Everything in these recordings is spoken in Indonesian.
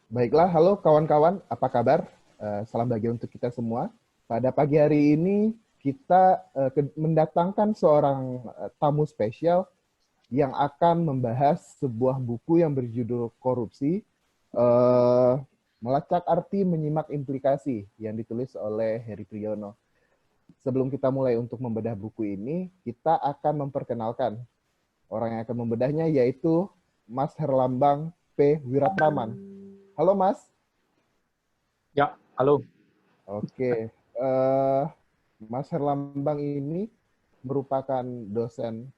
Baiklah, halo kawan-kawan, apa kabar? Salam bahagia untuk kita semua. Pada pagi hari ini kita mendatangkan seorang tamu spesial yang akan membahas sebuah buku yang berjudul Korupsi, eh, Melacak Arti Menyimak Implikasi, yang ditulis oleh Heri Priyono. Sebelum kita mulai untuk membedah buku ini, kita akan memperkenalkan orang yang akan membedahnya, yaitu Mas Herlambang P. Wiratraman. Halo Mas. Ya, halo. Oke, Mas Herlambang ini merupakan dosen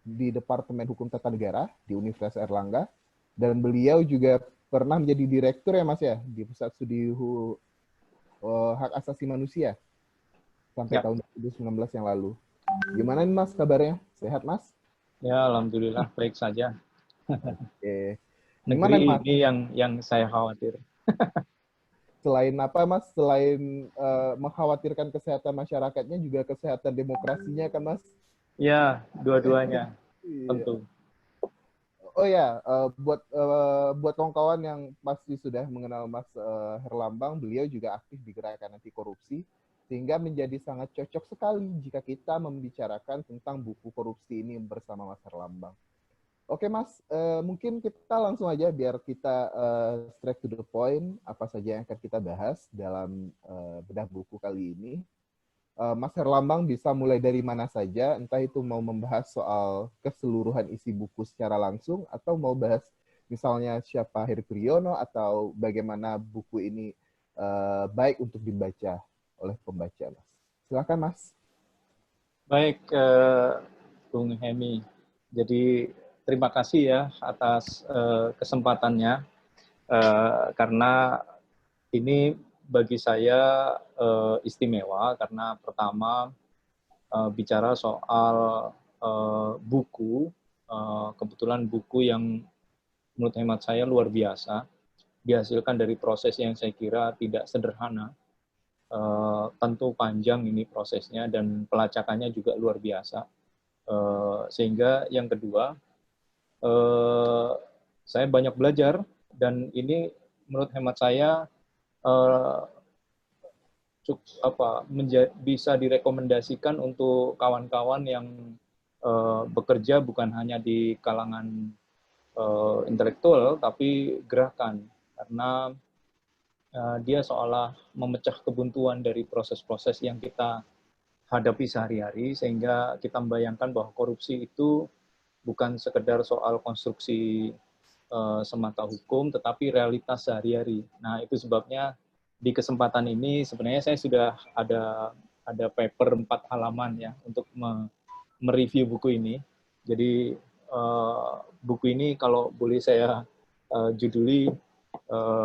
di Departemen Hukum Tata Negara di Universitas Erlangga, dan beliau juga pernah menjadi direktur ya Mas ya di Pusat Studi Hak Asasi Manusia sampai Ya, tahun 2019 yang lalu. Gimana nih Mas kabarnya? Sehat Mas? ya, alhamdulillah baik saja. Oke. Gimana nih Negeri Mas? ini yang saya khawatir. Selain apa Mas? Selain mengkhawatirkan kesehatan masyarakatnya, juga kesehatan demokrasinya kan Mas? Ya, dua-duanya Iya. tentu. Oh ya, buat kawan-kawan yang pasti sudah mengenal Mas Herlambang, beliau juga aktif di gerakan anti korupsi, sehingga menjadi sangat cocok sekali jika kita membicarakan tentang buku korupsi ini bersama Mas Herlambang. Oke Mas, mungkin kita langsung aja biar kita straight to the point, apa saja yang akan kita bahas dalam bedah buku kali ini. Mas Herlambang bisa mulai dari mana saja, entah itu mau membahas soal keseluruhan isi buku secara langsung, atau mau bahas misalnya siapa Heri Priyono, atau bagaimana buku ini baik untuk dibaca oleh pembaca, Mas. Silakan, Mas. Baik, Bung Hemi. Jadi terima kasih ya atas kesempatannya, karena ini bagi saya istimewa karena pertama bicara soal buku, kebetulan buku yang menurut hemat saya luar biasa, dihasilkan dari proses yang saya kira tidak sederhana. Tentu panjang ini prosesnya dan pelacakannya juga luar biasa. Sehingga yang kedua, saya banyak belajar dan ini menurut hemat saya eh, bisa direkomendasikan untuk kawan-kawan yang bekerja bukan hanya di kalangan intelektual tapi gerakan, karena dia seolah memecah kebuntuan dari proses-proses yang kita hadapi sehari-hari, sehingga kita membayangkan bahwa korupsi itu bukan sekedar soal konstruksi semata hukum, tetapi realitas sehari-hari. Nah, itu sebabnya di kesempatan ini sebenarnya saya sudah ada paper 4 halaman ya untuk mereview buku ini. Jadi buku ini kalau boleh saya juduli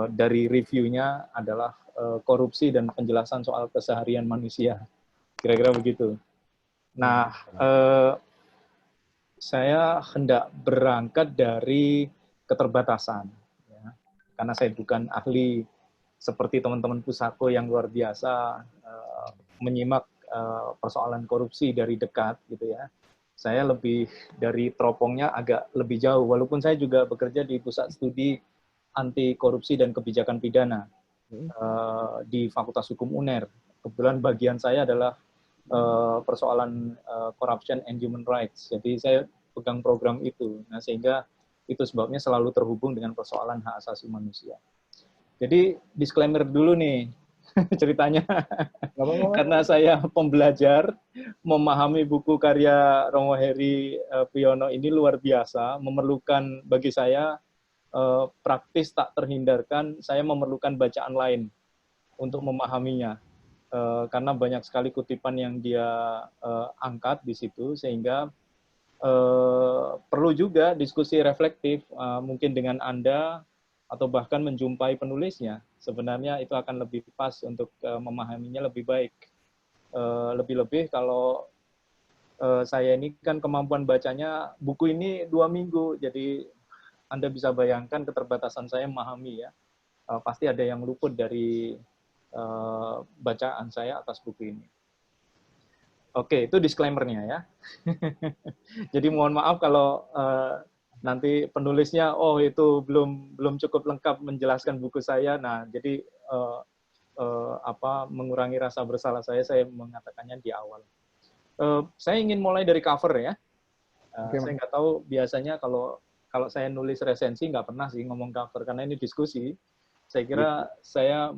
dari reviewnya adalah korupsi dan penjelasan soal keseharian manusia. Kira-kira begitu. Nah, saya hendak berangkat dari keterbatasan, ya. Karena saya bukan ahli seperti teman-teman Pusako yang luar biasa menyimak persoalan korupsi dari dekat, gitu ya. Saya lebih dari teropongnya agak lebih jauh, walaupun saya juga bekerja di Pusat Studi Anti Korupsi dan Kebijakan Pidana di Fakultas Hukum UNER. Kebetulan bagian saya adalah persoalan corruption and human rights. Jadi saya pegang program itu. Nah, sehingga itu sebabnya selalu terhubung dengan persoalan hak asasi manusia. Jadi disclaimer dulu nih ceritanya. Karena saya pembelajar, memahami buku karya Romo Heri Priyono ini luar biasa, memerlukan bagi saya praktis tak terhindarkan, saya memerlukan bacaan lain untuk memahaminya. Karena banyak sekali kutipan yang dia angkat di situ, sehingga perlu juga diskusi reflektif, mungkin dengan Anda, atau bahkan menjumpai penulisnya. Sebenarnya itu akan lebih pas untuk memahaminya lebih baik. Lebih-lebih kalau saya ini kan kemampuan bacanya, buku ini 2 minggu, jadi Anda bisa bayangkan keterbatasan saya memahami ya. Pasti ada yang luput dari bacaan saya atas buku ini. Oke, itu disclaimer-nya ya. Jadi mohon maaf kalau nanti penulisnya, oh itu belum cukup lengkap menjelaskan buku saya. Nah, jadi mengurangi rasa bersalah saya mengatakannya di awal. Saya ingin mulai dari cover ya. Saya nggak tahu biasanya kalau saya nulis resensi nggak pernah sih ngomong cover karena ini diskusi. Saya kira saya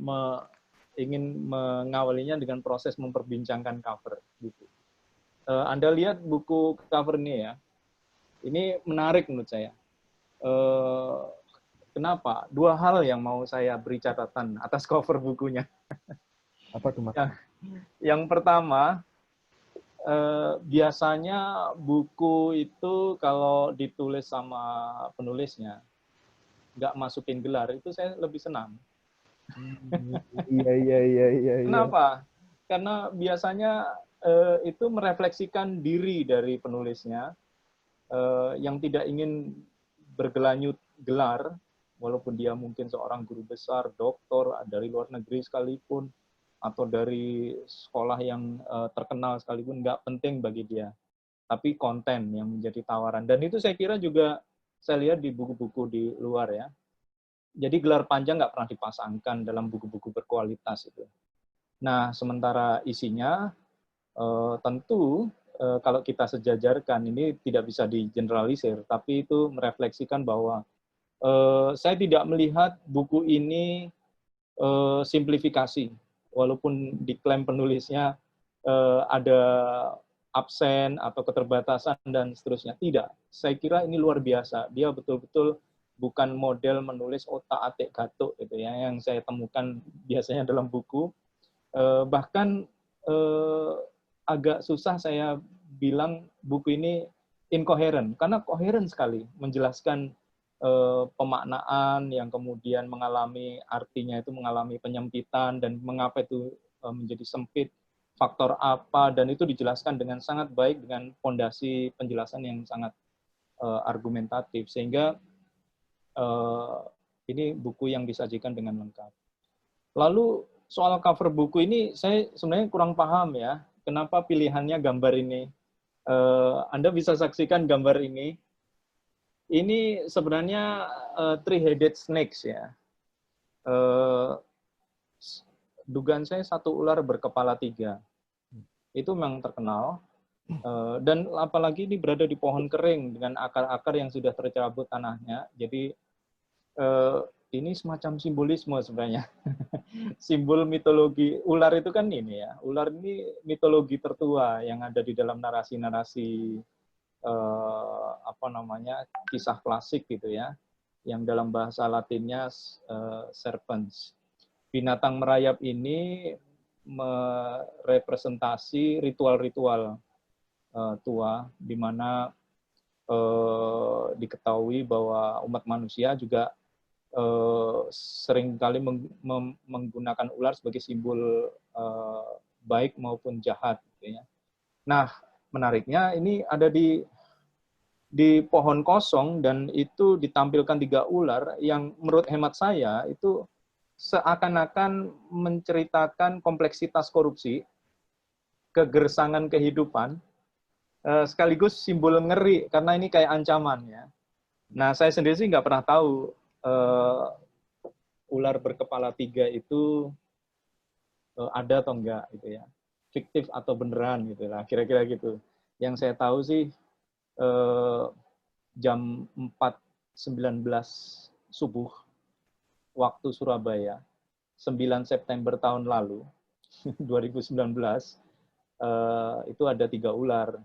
ingin mengawalinya dengan proses memperbincangkan cover buku. Anda lihat buku cover ini ya, ini menarik menurut saya. Kenapa? Dua hal yang mau saya beri catatan atas cover bukunya. Apa tuh, Mas? Yang pertama, biasanya buku itu kalau ditulis sama penulisnya, nggak masukin gelar, itu saya lebih senang. Iya. Kenapa? Karena biasanya itu merefleksikan diri dari penulisnya yang tidak ingin bergelanyut gelar, walaupun dia mungkin seorang guru besar, doktor, dari luar negeri sekalipun, atau dari sekolah yang terkenal sekalipun, nggak penting bagi dia. Tapi konten yang menjadi tawaran. Dan itu saya kira juga saya lihat di buku-buku di luar ya. Jadi gelar panjang nggak pernah dipasangkan dalam buku-buku berkualitas itu. Nah, sementara isinya tentu kalau kita sejajarkan ini tidak bisa digeneralisir, tapi itu merefleksikan bahwa saya tidak melihat buku ini simplifikasi, walaupun diklaim penulisnya ada absen atau keterbatasan dan seterusnya. Tidak, saya kira ini luar biasa. Dia betul-betul bukan model menulis otak-atik gatuk gitu ya, yang saya temukan biasanya dalam buku. Bahkan agak susah saya bilang buku ini incoherent, karena koheren sekali menjelaskan pemaknaan yang kemudian mengalami artinya itu mengalami penyempitan dan mengapa itu menjadi sempit, faktor apa, dan itu dijelaskan dengan sangat baik dengan fondasi penjelasan yang sangat argumentatif, sehingga ini buku yang disajikan dengan lengkap. Lalu soal cover buku ini saya sebenarnya kurang paham ya, kenapa pilihannya gambar ini. Anda bisa saksikan gambar ini. Ini sebenarnya three-headed snakes ya. Dugaan saya satu ular berkepala 3. Itu memang terkenal. Dan apalagi ini berada di pohon kering dengan akar-akar yang sudah tercabut tanahnya. Jadi ini semacam simbolisme sebenarnya. Simbol mitologi. Ular itu kan ini ya. Ular ini mitologi tertua yang ada di dalam narasi-narasi kisah klasik gitu ya, yang dalam bahasa Latinnya serpens. Binatang merayap ini merepresentasi ritual-ritual tua, di mana diketahui bahwa umat manusia juga seringkali menggunakan ular sebagai simbol baik maupun jahat. Gitu ya. Nah, menariknya ini ada di pohon kosong dan itu ditampilkan 3 ular yang menurut hemat saya itu seakan-akan menceritakan kompleksitas korupsi, kegersangan kehidupan, sekaligus simbol ngeri karena ini kayak ancaman ya. Nah, saya sendiri sih nggak pernah tahu ular berkepala 3 itu ada atau enggak gitu ya, fiktif atau beneran gitu lah, kira-kira gitu. Yang saya tahu sih jam 4.19 subuh waktu Surabaya, 9 September tahun lalu, 2019, itu ada 3 ular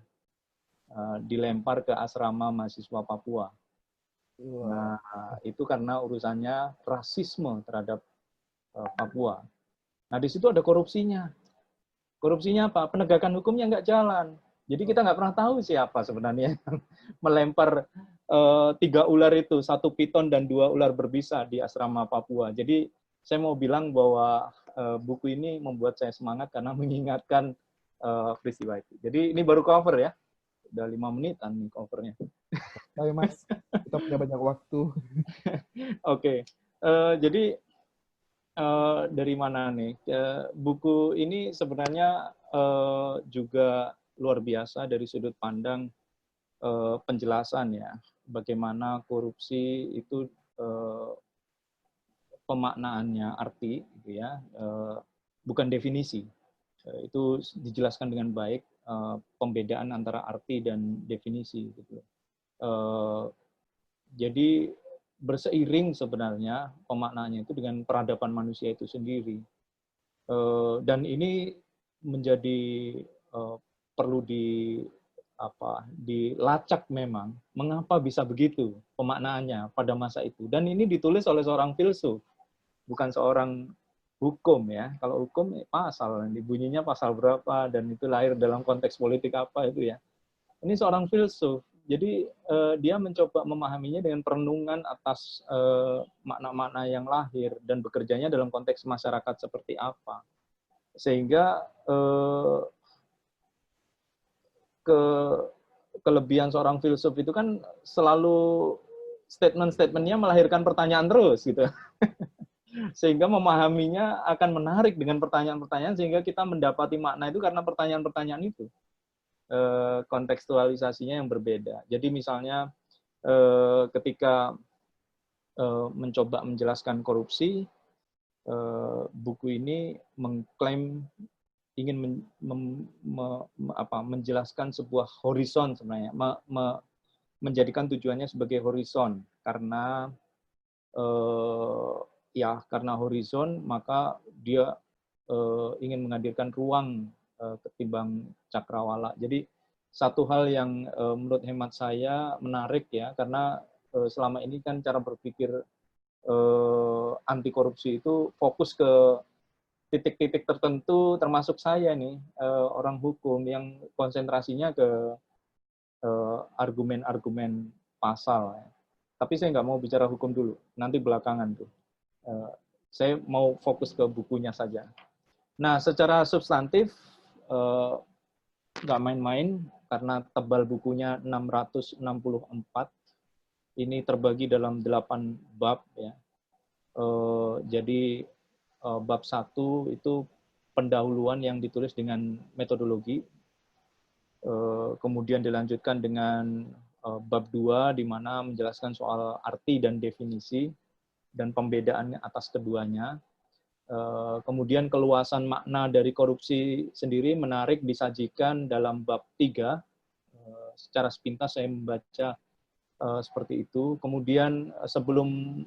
dilempar ke asrama mahasiswa Papua. Nah, itu karena urusannya rasisme terhadap Papua. Nah, di situ ada korupsinya. Korupsinya apa? Penegakan hukumnya nggak jalan. Jadi kita nggak pernah tahu siapa sebenarnya yang melempar 3 ular itu, 1 piton dan 2 ular berbisa di asrama Papua. Jadi saya mau bilang bahwa buku ini membuat saya semangat karena mengingatkan peristiwa itu. Jadi ini baru cover ya. Udah 5 menitan nih covernya. Ayo Mas, kita punya banyak waktu. Oke. Jadi dari mana nih? Buku ini sebenarnya juga luar biasa dari sudut pandang penjelasan ya. bagaimana korupsi itu pemaknaannya arti, gitu ya, bukan definisi. Itu dijelaskan dengan baik pembedaan antara arti dan definisi. Gitu. Jadi berseiring sebenarnya pemaknaannya itu dengan peradaban manusia itu sendiri. Dan ini menjadi perlu dilacak memang mengapa bisa begitu pemaknaannya pada masa itu. Dan ini ditulis oleh seorang filsuf, bukan seorang hukum ya. Kalau hukum pasal, bunyinya pasal berapa dan itu lahir dalam konteks politik apa itu ya. Ini seorang filsuf. Jadi dia mencoba memahaminya dengan perenungan atas makna-makna yang lahir dan bekerjanya dalam konteks masyarakat seperti apa. Sehingga kelebihan seorang filsuf itu kan selalu statement-statementnya melahirkan pertanyaan terus gitu. Sehingga memahaminya akan menarik dengan pertanyaan-pertanyaan sehingga kita mendapati makna itu karena pertanyaan-pertanyaan itu. Kontekstualisasinya yang berbeda. Jadi misalnya ketika mencoba menjelaskan korupsi, buku ini mengklaim ingin menjelaskan sebuah horizon sebenarnya, menjadikan tujuannya sebagai horizon karena karena horizon maka dia ingin menghadirkan ruang ketimbang cakrawala. Jadi satu hal yang menurut hemat saya menarik ya, karena selama ini kan cara berpikir anti korupsi itu fokus ke titik-titik tertentu, termasuk saya nih orang hukum yang konsentrasinya ke argumen-argumen pasal. Tapi saya nggak mau bicara hukum dulu, nanti belakangan tuh. Saya mau fokus ke bukunya saja. Nah, secara substantif nggak main-main karena tebal bukunya 664. Ini terbagi dalam 8 bab ya. Jadi bab 1 itu pendahuluan yang ditulis dengan metodologi. Kemudian dilanjutkan dengan bab 2 di mana menjelaskan soal arti dan definisi dan pembedaan atas keduanya. Kemudian keluasan makna dari korupsi sendiri menarik disajikan dalam bab 3. Secara sepintas saya membaca seperti itu. Kemudian sebelum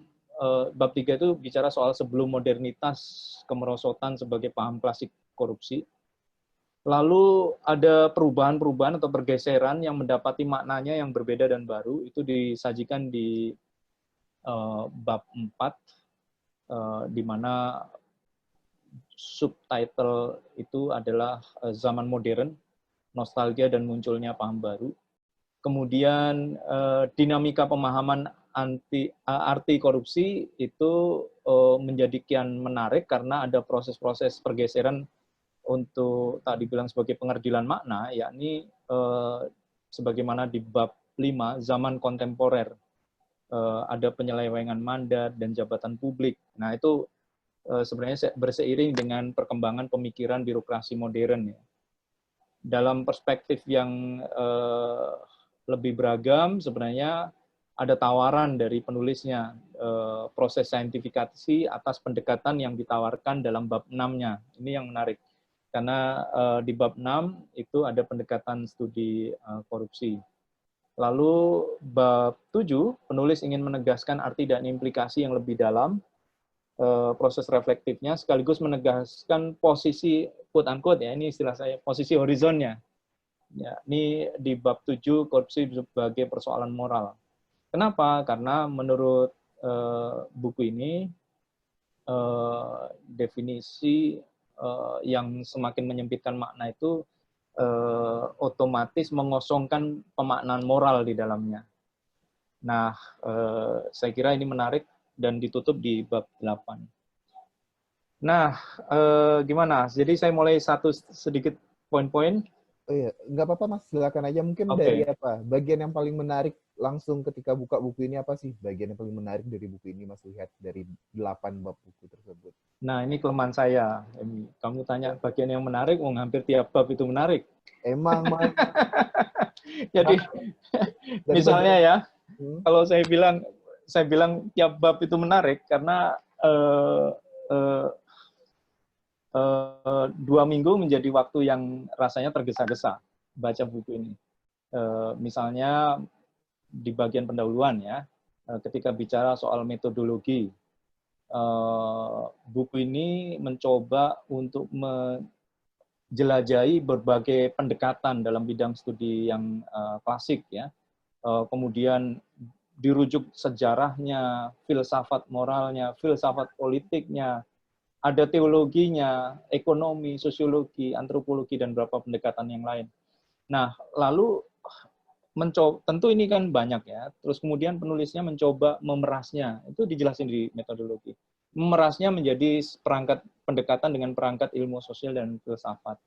bab 3 itu bicara soal sebelum modernitas kemerosotan sebagai paham klasik korupsi. Lalu ada perubahan-perubahan atau pergeseran yang mendapati maknanya yang berbeda dan baru. Itu disajikan di bab 4, di mana subtitle itu adalah zaman modern, nostalgia dan munculnya paham baru. Kemudian dinamika pemahaman arti korupsi itu menjadi kian menarik karena ada proses-proses pergeseran untuk tak dibilang sebagai pengerdilan makna, yakni sebagaimana di bab 5, zaman kontemporer. Ada penyelewengan mandat dan jabatan publik. Nah, itu sebenarnya berseiring dengan perkembangan pemikiran birokrasi modern. Ya. Dalam perspektif yang lebih beragam, sebenarnya ada tawaran dari penulisnya, proses saintifikasi atas pendekatan yang ditawarkan dalam bab 6-nya. Ini yang menarik. Karena di bab 6 itu ada pendekatan studi korupsi. Lalu bab 7, penulis ingin menegaskan arti dan implikasi yang lebih dalam, proses reflektifnya, sekaligus menegaskan posisi, quote-unquote ya, ini istilah saya, posisi horizonnya. Ya, ini di bab 7, korupsi sebagai persoalan moral. Kenapa? Karena menurut buku ini, definisi yang semakin menyempitkan makna itu otomatis mengosongkan pemaknaan moral di dalamnya. Nah, saya kira ini menarik dan ditutup di bab 8. Nah, gimana? Jadi saya mulai sedikit poin-poin. Oh iya, nggak apa-apa Mas, silakan aja. Mungkin dari apa? Bagian yang paling menarik langsung ketika buka buku ini apa sih? Bagian yang paling menarik dari buku ini Mas lihat dari 8 bab buku tersebut. Nah, ini kelemahan saya. Kamu tanya bagian yang menarik, hampir tiap bab itu menarik. Emang, Mas. Jadi, misalnya ya, Kalau saya bilang tiap bab itu menarik karena 2 minggu menjadi waktu yang rasanya tergesa-gesa baca buku ini. Misalnya di bagian pendahuluan ya, ketika bicara soal metodologi, buku ini mencoba untuk menjelajahi berbagai pendekatan dalam bidang studi yang klasik ya. Kemudian dirujuk sejarahnya, filsafat moralnya, filsafat politiknya, ada teologinya, ekonomi, sosiologi, antropologi, dan beberapa pendekatan yang lain. Nah, lalu tentu ini kan banyak ya, terus kemudian penulisnya mencoba memerasnya, itu dijelasin di metodologi. Memerasnya menjadi perangkat pendekatan dengan perangkat ilmu sosial dan filsafat.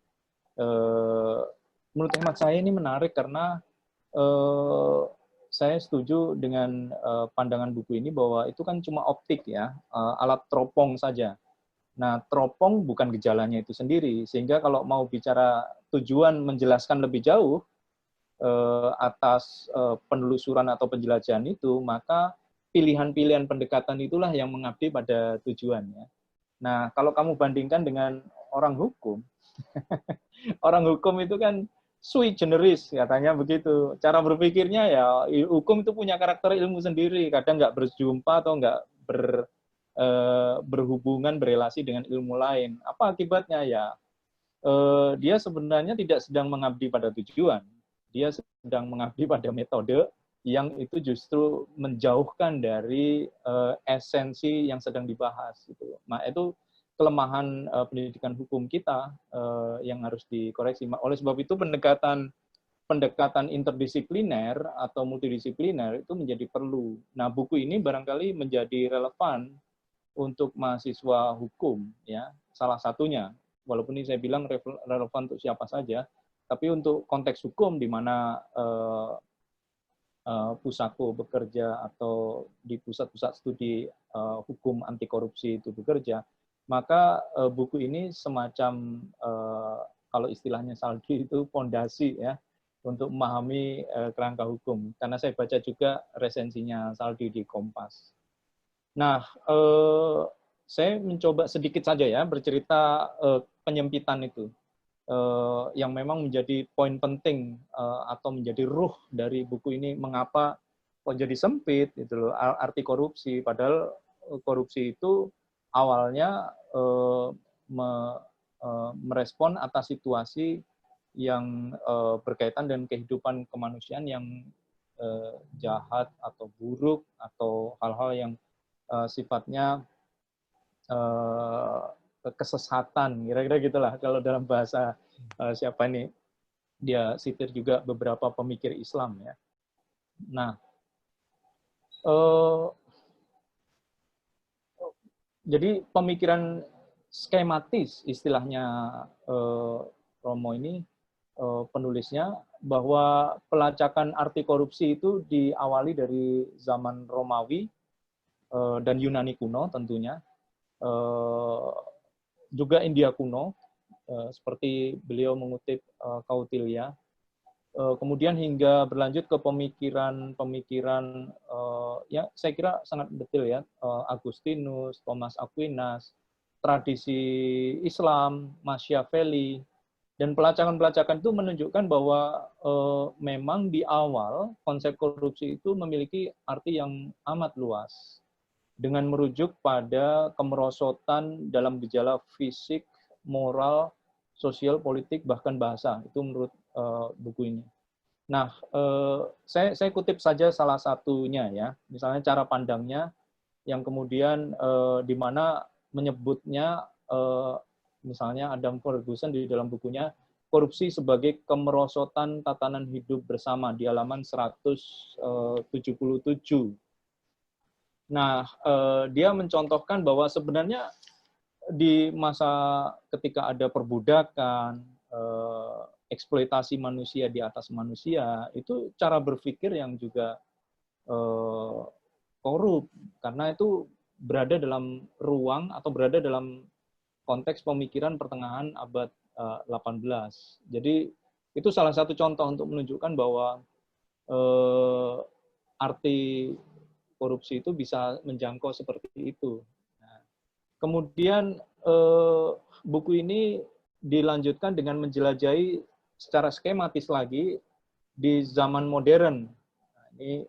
Menurut hemat saya ini menarik karena saya setuju dengan pandangan buku ini bahwa itu kan cuma optik ya, alat teropong saja. Nah, teropong bukan gejalanya itu sendiri, sehingga kalau mau bicara tujuan menjelaskan lebih jauh atas penelusuran atau penjelajahan itu, maka pilihan-pilihan pendekatan itulah yang mengabdi pada tujuannya. Nah, kalau kamu bandingkan dengan orang hukum, orang hukum itu kan sui generis, katanya begitu. Cara berpikirnya ya, hukum itu punya karakter ilmu sendiri, kadang nggak berjumpa atau nggak berhubungan, berelasi dengan ilmu lain. Apa akibatnya ya? Dia sebenarnya tidak sedang mengabdi pada tujuan. Dia sedang mengabdi pada metode yang itu justru menjauhkan dari esensi yang sedang dibahas. Gitu. Nah, itu kelemahan pendidikan hukum kita yang harus dikoreksi. Oleh sebab itu pendekatan interdisipliner atau multidisipliner itu menjadi perlu. Nah, buku ini barangkali menjadi relevan untuk mahasiswa hukum, ya, salah satunya. Walaupun ini saya bilang relevan untuk siapa saja, tapi untuk konteks hukum di mana Pusako bekerja atau di pusat-pusat studi hukum anti korupsi itu bekerja, maka buku ini semacam kalau istilahnya Saldi itu fondasi ya untuk memahami kerangka hukum. Karena saya baca juga resensinya Saldi di Kompas. Nah, saya mencoba sedikit saja ya bercerita penyempitan itu, yang memang menjadi poin penting atau menjadi ruh dari buku ini. Mengapa kok jadi sempit itu loh arti korupsi? Padahal korupsi itu awalnya merespon atas situasi yang berkaitan dengan kehidupan kemanusiaan yang jahat atau buruk atau hal-hal yang sifatnya kesesatan, kira-kira gitulah kalau dalam bahasa siapa nih, dia sitir juga beberapa pemikir Islam ya. Nah, jadi pemikiran skematis istilahnya Romo ini penulisnya, bahwa pelacakan arti korupsi itu diawali dari zaman Romawi dan Yunani kuno tentunya, juga India kuno, seperti beliau mengutip Kautilya, kemudian hingga berlanjut ke pemikiran ya saya kira sangat detail ya, Agustinus, Thomas Aquinas, tradisi Islam, Machiavelli, dan pelacakan-pelacakan itu menunjukkan bahwa memang di awal konsep korupsi itu memiliki arti yang amat luas, dengan merujuk pada kemerosotan dalam gejala fisik, moral, sosial, politik, bahkan bahasa. Itu menurut buku ini. Nah, saya kutip saja salah satunya ya. Misalnya cara pandangnya yang kemudian di mana menyebutnya misalnya Adam Ferguson di dalam bukunya korupsi sebagai kemerosotan tatanan hidup bersama di halaman 177. Nah, dia mencontohkan bahwa sebenarnya di masa ketika ada perbudakan, eksploitasi manusia di atas manusia, itu cara berpikir yang juga korup, karena itu berada dalam ruang atau berada dalam konteks pemikiran pertengahan abad 18. Jadi itu salah satu contoh untuk menunjukkan bahwa arti korupsi itu bisa menjangkau seperti itu. Nah, kemudian buku ini dilanjutkan dengan menjelajahi secara skematis lagi di zaman modern. Nah, ini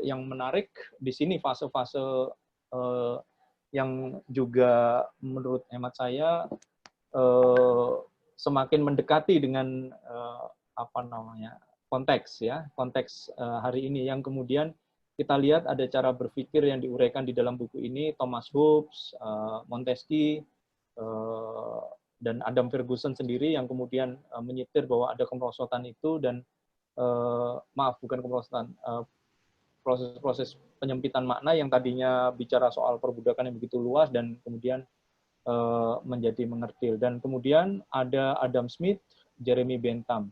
yang menarik di sini fase-fase yang juga menurut hemat saya semakin mendekati dengan apa namanya konteks ya, konteks hari ini, yang kemudian kita lihat ada cara berpikir yang diuraikan di dalam buku ini Thomas Hobbes, Montesquieu, dan Adam Ferguson sendiri yang kemudian menyitir bahwa ada kemerosotan itu, dan maaf, bukan kemerosotan, proses-proses penyempitan makna yang tadinya bicara soal perbudakan yang begitu luas dan kemudian menjadi mengertil. Dan kemudian ada Adam Smith, Jeremy Bentham.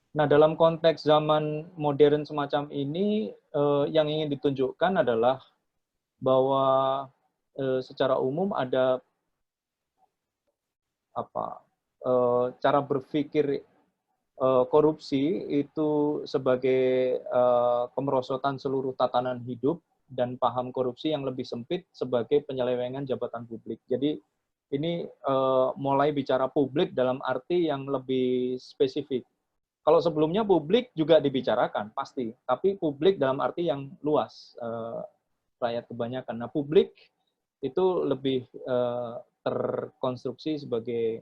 Nah, dalam konteks zaman modern semacam ini, yang ingin ditunjukkan adalah bahwa secara umum ada cara berpikir korupsi itu sebagai kemerosotan seluruh tatanan hidup, dan paham korupsi yang lebih sempit sebagai penyelewengan jabatan publik. Jadi ini mulai bicara publik dalam arti yang lebih spesifik. Kalau sebelumnya publik juga dibicarakan, pasti. Tapi publik dalam arti yang luas, rakyat kebanyakan. Nah, publik itu lebih terkonstruksi sebagai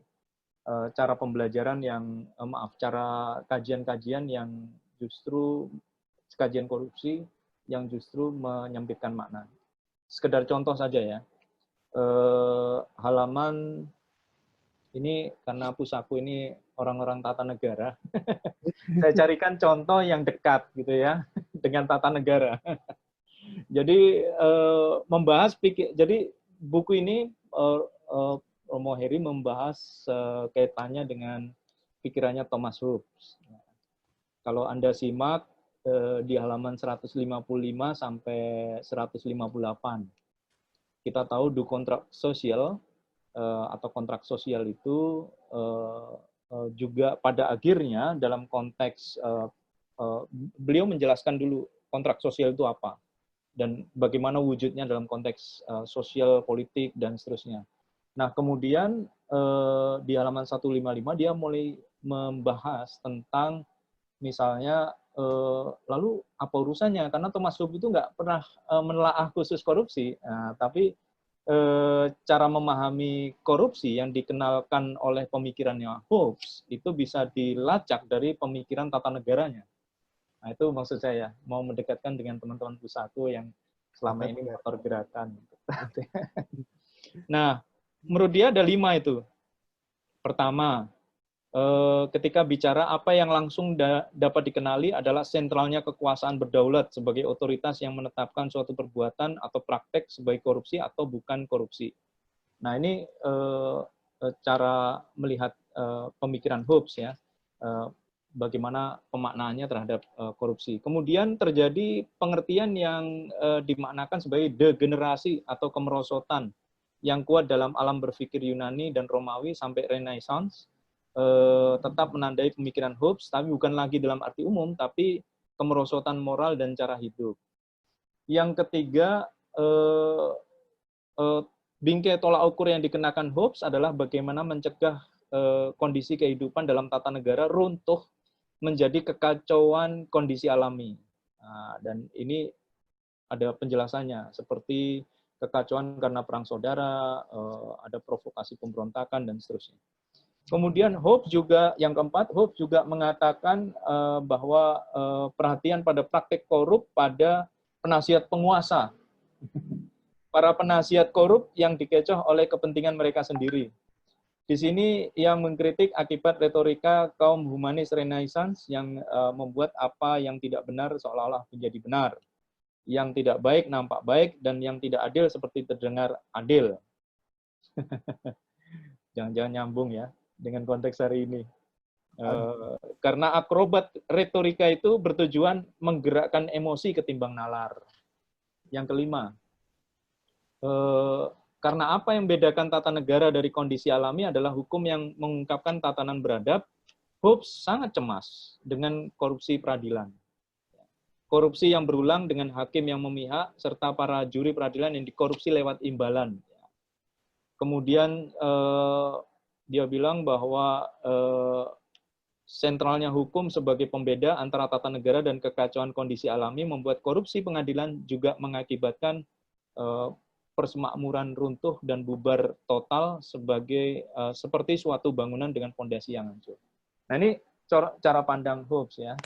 cara pembelajaran yang, cara kajian-kajian yang justru, kajian korupsi yang justru menyempitkan makna. Sekedar contoh saja ya, halaman ini karena pusaku ini orang-orang tata negara, saya carikan contoh yang dekat gitu ya dengan tata negara. Jadi membahas jadi buku ini Romo Heri membahas kaitannya dengan pikirannya Thomas Hobbes. Kalau Anda simak di halaman 155 sampai 158, kita tahu du kontrak sosial atau kontrak sosial itu juga pada akhirnya dalam konteks beliau menjelaskan dulu kontrak sosial itu apa dan bagaimana wujudnya dalam konteks sosial, politik, dan seterusnya. Nah, kemudian di halaman 155 dia mulai membahas tentang misalnya lalu apa urusannya, karena Thomas Hobbes itu nggak pernah menelaah khusus korupsi, tapi cara memahami korupsi yang dikenalkan oleh pemikirannya Hobbes itu bisa dilacak dari pemikiran tata negaranya. Nah, itu maksud saya, mau mendekatkan dengan teman-teman Pusako yang selama ini motor gerakan. Nah, menurut dia ada 5 itu. Pertama, ketika bicara apa yang langsung dapat dikenali adalah sentralnya kekuasaan berdaulat sebagai otoritas yang menetapkan suatu perbuatan atau praktek sebagai korupsi atau bukan korupsi. Nah, ini cara melihat pemikiran Hobbes ya, bagaimana pemaknaannya terhadap korupsi. Kemudian terjadi pengertian yang dimaknakan sebagai degenerasi atau kemerosotan yang kuat dalam alam berpikir Yunani dan Romawi sampai Renaissance, tetap menandai pemikiran Hobbes, tapi bukan lagi dalam arti umum, tapi kemerosotan moral dan cara hidup. Yang ketiga, bingkai tolak ukur yang dikenakan Hobbes adalah bagaimana mencegah kondisi kehidupan dalam tata negara runtuh menjadi kekacauan kondisi alami. Nah, dan ini ada penjelasannya, seperti kekacauan karena perang saudara, ada provokasi pemberontakan, dan seterusnya. Kemudian Hobbes juga, yang keempat, Hobbes juga mengatakan bahwa perhatian pada praktik korup pada penasihat penguasa. Para penasihat korup yang dikecoh oleh kepentingan mereka sendiri. Di sini yang mengkritik akibat retorika kaum humanis Renaissance yang membuat apa yang tidak benar seolah-olah menjadi benar. Yang tidak baik nampak baik, dan yang tidak adil seperti terdengar adil. Jangan-jangan nyambung ya dengan konteks hari ini. Karena akrobat retorika itu bertujuan menggerakkan emosi ketimbang nalar. Yang kelima, karena apa yang membedakan tata negara dari kondisi alami adalah hukum yang mengungkapkan tatanan beradab, Hobbes sangat cemas dengan korupsi peradilan. korupsi yang berulang dengan hakim yang memihak, serta para juri peradilan yang dikorupsi lewat imbalan. Kemudian dia bilang bahwa sentralnya hukum sebagai pembeda antara tata negara dan kekacauan kondisi alami membuat korupsi pengadilan juga mengakibatkan persemakmuran runtuh dan bubar total seperti suatu bangunan dengan fondasi yang hancur. Nah, ini cara pandang Hobbes ya,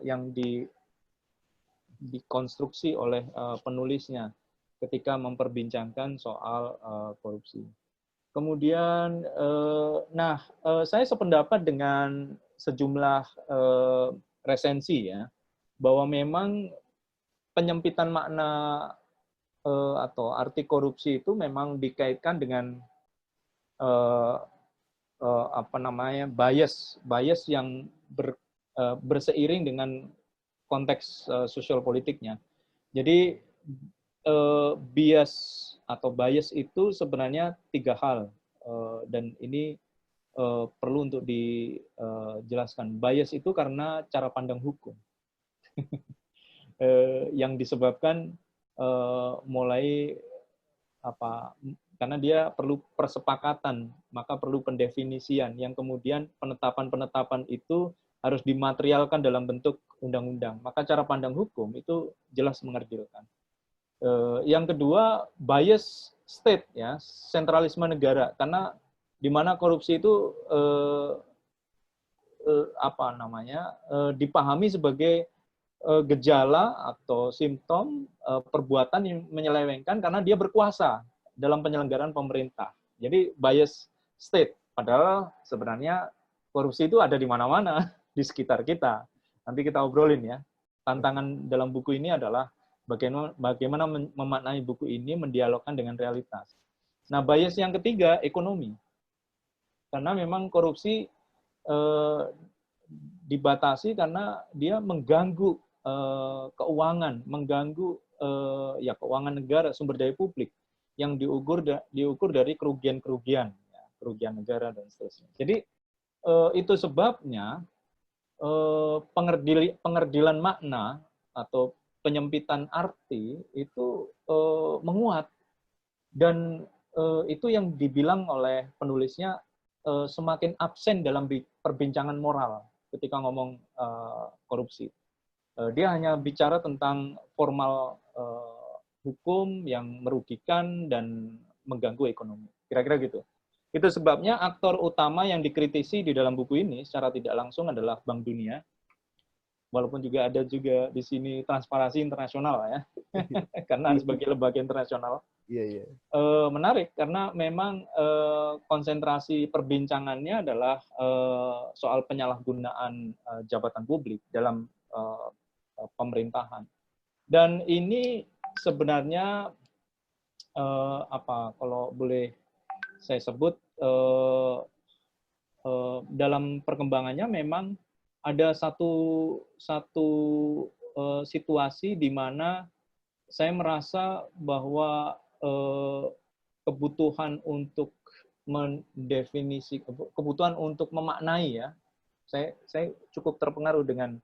yang dikonstruksi oleh penulisnya ketika memperbincangkan soal korupsi. Kemudian, saya sependapat dengan sejumlah resensi ya, bahwa memang penyempitan makna atau arti korupsi itu memang dikaitkan dengan bias yang berseiring dengan konteks sosial politiknya. Jadi bias itu sebenarnya 3 hal, dan ini perlu untuk dijelaskan. Bias itu karena cara pandang hukum yang disebabkan mulai karena dia perlu persepakatan, maka perlu pendefinisian yang kemudian penetapan-penetapan itu harus dimaterialkan dalam bentuk undang-undang. Maka cara pandang hukum itu jelas mengerdilkan. Yang kedua, bias state ya, sentralisme negara, karena di mana korupsi itu dipahami sebagai gejala atau simptom perbuatan yang menyelewengkan karena dia berkuasa dalam penyelenggaraan pemerintah. Jadi bias state, padahal sebenarnya korupsi itu ada di mana-mana di sekitar kita. Nanti kita obrolin ya. Tantangan dalam buku ini adalah bagaimana memaknai buku ini mendialogkan dengan realitas. Nah, bias yang ketiga, ekonomi. Karena memang korupsi dibatasi karena dia mengganggu keuangan, mengganggu keuangan negara, sumber daya publik yang diukur dari kerugian negara dan seterusnya. Jadi itu sebabnya pengerdilan makna atau penyempitan arti itu menguat, dan itu yang dibilang oleh penulisnya semakin absen dalam perbincangan moral ketika ngomong korupsi. Dia hanya bicara tentang formal hukum yang merugikan dan mengganggu ekonomi. Kira-kira gitu. Itu sebabnya aktor utama yang dikritisi di dalam buku ini secara tidak langsung adalah Bank Dunia. Walaupun juga ada juga di sini Transparansi Internasional ya. Karena sebagai lembaga internasional. Iya. Menarik karena memang konsentrasi perbincangannya adalah soal penyalahgunaan jabatan publik dalam pemerintahan. Dan ini sebenarnya kalau boleh saya sebut dalam perkembangannya memang ada satu situasi di mana saya merasa bahwa kebutuhan untuk kebutuhan untuk memaknai ya, saya cukup terpengaruh dengan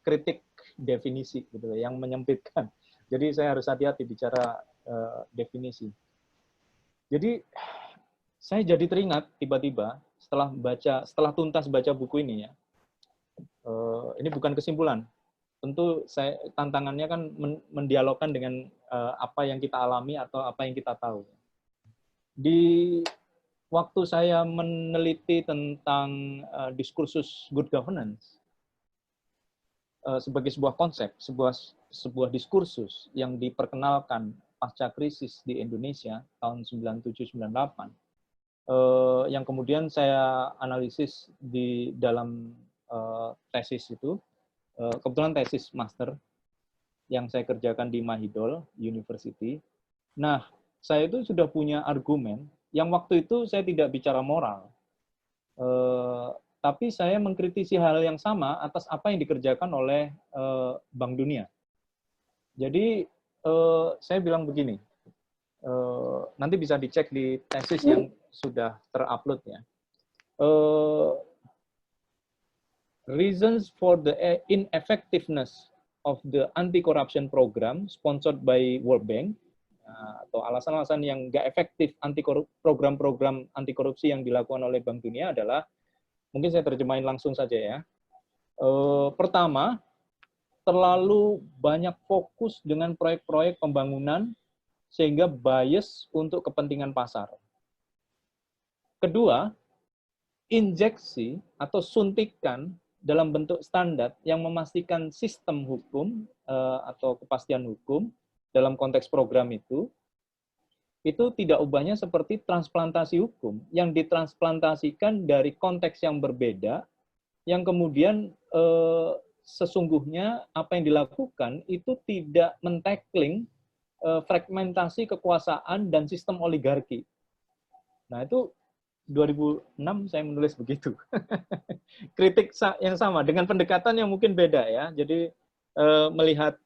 kritik definisi gitu yang menyempitkan. Jadi saya harus hati-hati bicara definisi. Jadi saya jadi teringat tiba-tiba setelah tuntas baca buku ini ya. Ini bukan kesimpulan. Tentu tantangannya kan mendialogkan dengan apa yang kita alami atau apa yang kita tahu. Di waktu saya meneliti tentang diskursus good governance sebagai sebuah konsep, sebuah diskursus yang diperkenalkan pasca krisis di Indonesia tahun 97-98, yang kemudian saya analisis di dalam tesis itu, kebetulan tesis master yang saya kerjakan di Mahidol University. Nah, saya itu sudah punya argumen yang waktu itu saya tidak bicara moral, tapi saya mengkritisi hal yang sama atas apa yang dikerjakan oleh Bank Dunia. Jadi saya bilang begini, nanti bisa dicek di tesis yang sudah terupload ya. reasons for the ineffectiveness of the anti-corruption program sponsored by World Bank, atau alasan-alasan yang nggak efektif program-program anti korupsi yang dilakukan oleh Bank Dunia adalah, mungkin saya terjemahin langsung saja ya. Pertama, terlalu banyak fokus dengan proyek-proyek pembangunan sehingga bias untuk kepentingan pasar. Kedua, injeksi atau suntikan dalam bentuk standar yang memastikan sistem hukum atau kepastian hukum dalam konteks program itu tidak ubahnya seperti transplantasi hukum yang ditransplantasikan dari konteks yang berbeda, yang kemudian sesungguhnya apa yang dilakukan itu tidak men-tackling fragmentasi kekuasaan dan sistem oligarki. Nah, itu 2006 saya menulis begitu. Kritik yang sama dengan pendekatan yang mungkin beda ya. Jadi melihat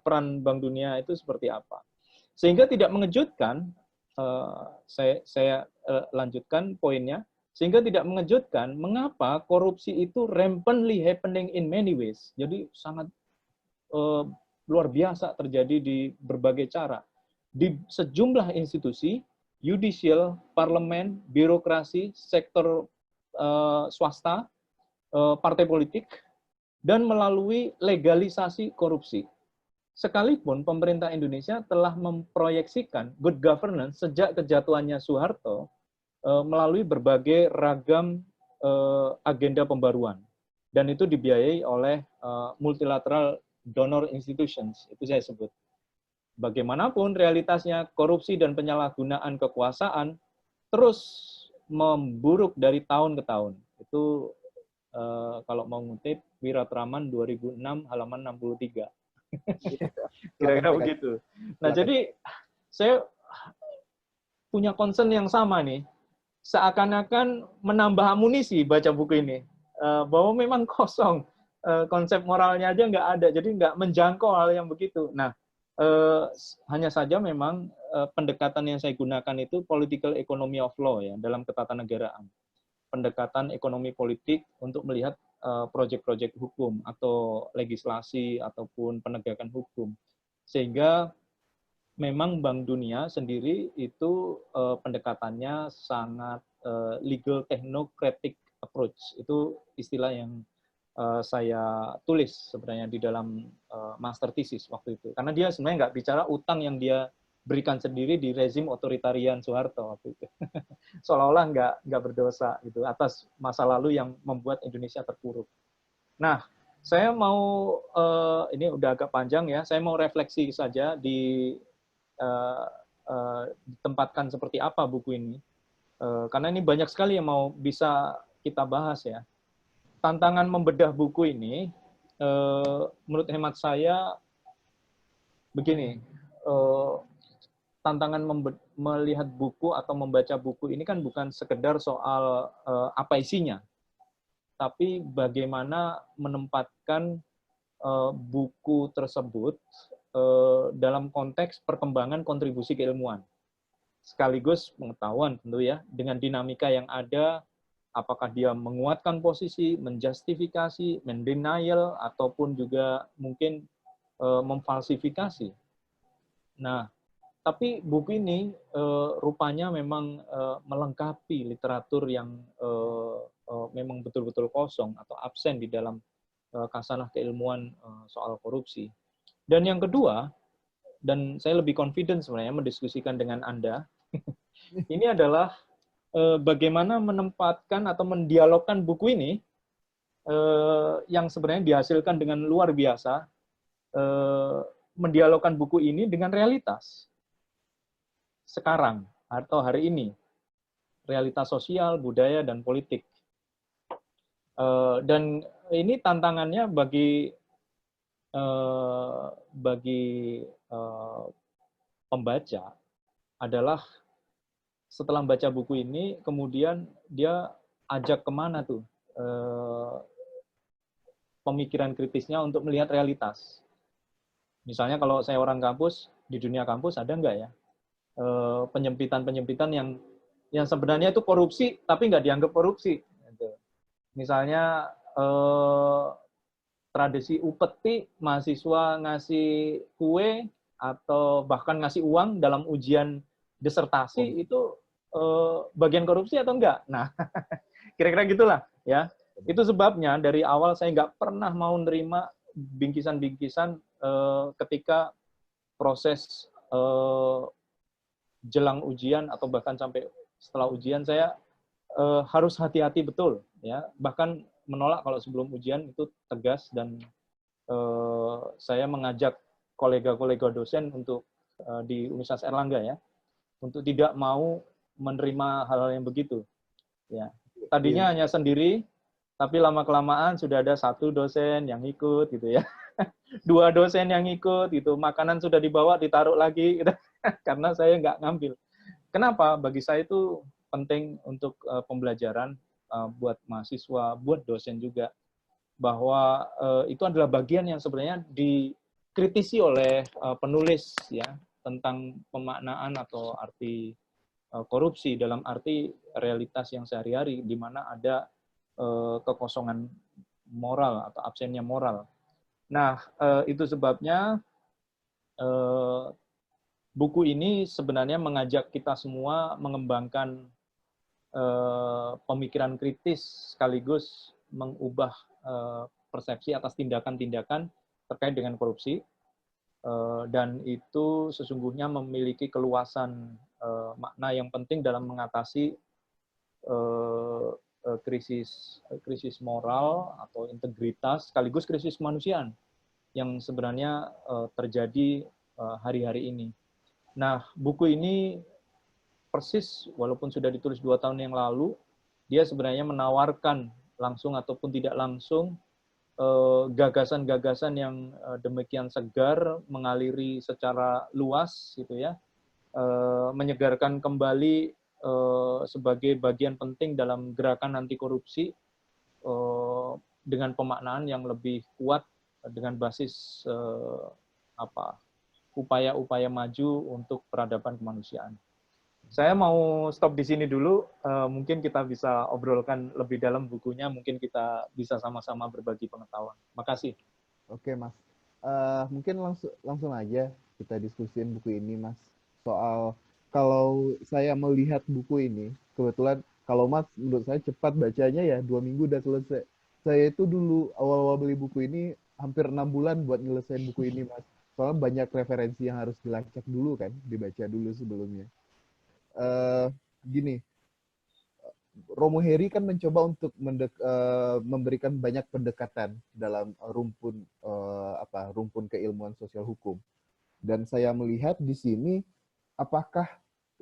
peran Bank Dunia itu seperti apa. Sehingga tidak mengejutkan, saya lanjutkan poinnya, sehingga tidak mengejutkan mengapa korupsi itu rampantly happening in many ways. Jadi sangat luar biasa terjadi di berbagai cara. Di sejumlah institusi, judicial, parlemen, birokrasi, sektor swasta, partai politik, dan melalui legalisasi korupsi. Sekalipun pemerintah Indonesia telah memproyeksikan good governance sejak kejatuhannya Soeharto melalui berbagai ragam agenda pembaruan. Dan itu dibiayai oleh multilateral donor institutions, itu saya sebut. Bagaimanapun realitasnya, korupsi dan penyalahgunaan kekuasaan terus memburuk dari tahun ke tahun. Itu kalau mau ngutip Wiratraman 2006 halaman 63. Kira-kira begitu. Nah, jadi saya punya concern yang sama nih. Seakan-akan menambah amunisi baca buku ini. Bahwa memang kosong. Konsep moralnya aja nggak ada. Jadi nggak menjangkau hal yang begitu. Nah, hanya saja memang pendekatan yang saya gunakan itu political economy of law ya, dalam ketatanegaraan. Pendekatan ekonomi politik untuk melihat proyek-proyek hukum atau legislasi ataupun penegakan hukum. Sehingga memang Bank Dunia sendiri itu pendekatannya sangat legal technocratic approach. Itu istilah yang saya tulis sebenarnya di dalam master thesis waktu itu. Karena dia sebenarnya nggak bicara utang yang dia berikan sendiri di rezim otoritarian Soeharto waktu itu. Seolah-olah nggak berdosa gitu atas masa lalu yang membuat Indonesia terpuruk. Nah, saya mau ini udah agak panjang ya. Saya mau refleksi saja ditempatkan seperti apa buku ini. Karena ini banyak sekali yang mau bisa kita bahas ya. Tantangan membedah buku ini, menurut hemat saya begini. Tantangan melihat buku atau membaca buku ini kan bukan sekedar soal apa isinya, tapi bagaimana menempatkan buku tersebut dalam konteks perkembangan kontribusi keilmuan. Sekaligus pengetahuan tentu ya, dengan dinamika yang ada, apakah dia menguatkan posisi, menjustifikasi, mendenial, ataupun juga mungkin memfalsifikasi. Nah, tapi buku ini rupanya memang melengkapi literatur yang memang betul-betul kosong atau absen di dalam khasanah keilmuan soal korupsi. Dan yang kedua, dan saya lebih confident sebenarnya mendiskusikan dengan Anda, ini adalah bagaimana menempatkan atau mendialogkan buku ini yang sebenarnya dihasilkan dengan luar biasa, mendialogkan buku ini dengan realitas sekarang atau hari ini, realitas sosial, budaya, dan politik. Dan ini tantangannya bagi pembaca adalah setelah membaca buku ini, kemudian dia ajak kemana tuh pemikiran kritisnya untuk melihat realitas. Misalnya kalau saya orang kampus, di dunia kampus ada nggak ya penyempitan-penyempitan yang sebenarnya itu korupsi, tapi nggak dianggap korupsi. Misalnya tradisi upeti, mahasiswa ngasih kue atau bahkan ngasih uang dalam ujian disertasi itu bagian korupsi atau enggak? Nah, kira-kira gitulah ya. Itu sebabnya dari awal saya nggak pernah mau nerima bingkisan-bingkisan ketika proses jelang ujian atau bahkan sampai setelah ujian. Saya harus hati-hati betul ya. Bahkan menolak kalau sebelum ujian itu tegas, dan saya mengajak kolega-kolega dosen untuk di Universitas Erlangga ya untuk tidak mau menerima hal-hal yang begitu. Ya, tadinya hanya sendiri, tapi lama-kelamaan sudah ada satu dosen yang ikut gitu ya, dua dosen yang ikut gitu, makanan sudah dibawa ditaruh lagi gitu. Karena saya nggak ngambil. Kenapa? Bagi saya itu penting untuk pembelajaran buat mahasiswa, buat dosen juga, bahwa itu adalah bagian yang sebenarnya dikritisi oleh penulis ya tentang pemaknaan atau arti korupsi dalam arti realitas yang sehari-hari di mana ada kekosongan moral atau absennya moral. Nah, itu sebabnya buku ini sebenarnya mengajak kita semua mengembangkan pemikiran kritis sekaligus mengubah persepsi atas tindakan-tindakan terkait dengan korupsi, dan itu sesungguhnya memiliki keluasan makna yang penting dalam mengatasi krisis moral atau integritas sekaligus krisis kemanusiaan yang sebenarnya terjadi hari-hari ini. Nah, buku ini persis, walaupun sudah ditulis 2 tahun yang lalu, dia sebenarnya menawarkan langsung ataupun tidak langsung gagasan-gagasan yang demikian segar, mengaliri secara luas, gitu ya, menyegarkan kembali sebagai bagian penting dalam gerakan anti korupsi dengan pemaknaan yang lebih kuat dengan basis upaya-upaya maju untuk peradaban kemanusiaan. Saya mau stop di sini dulu. Mungkin kita bisa obrolkan lebih dalam bukunya. Mungkin kita bisa sama-sama berbagi pengetahuan. Makasih. Oke, Mas. Mungkin langsung aja kita diskusin buku ini, Mas. Soal kalau saya melihat buku ini, kebetulan kalau Mas menurut saya cepat bacanya ya, 2 minggu udah selesai. Saya itu dulu awal-awal beli buku ini hampir 6 bulan buat nyelesain buku ini, Mas. Soalnya banyak referensi yang harus dilacak dulu kan, dibaca dulu sebelumnya. eh Gini, Romo Heri kan mencoba untuk memberikan banyak pendekatan dalam rumpun keilmuan sosial hukum. Dan saya melihat di sini, apakah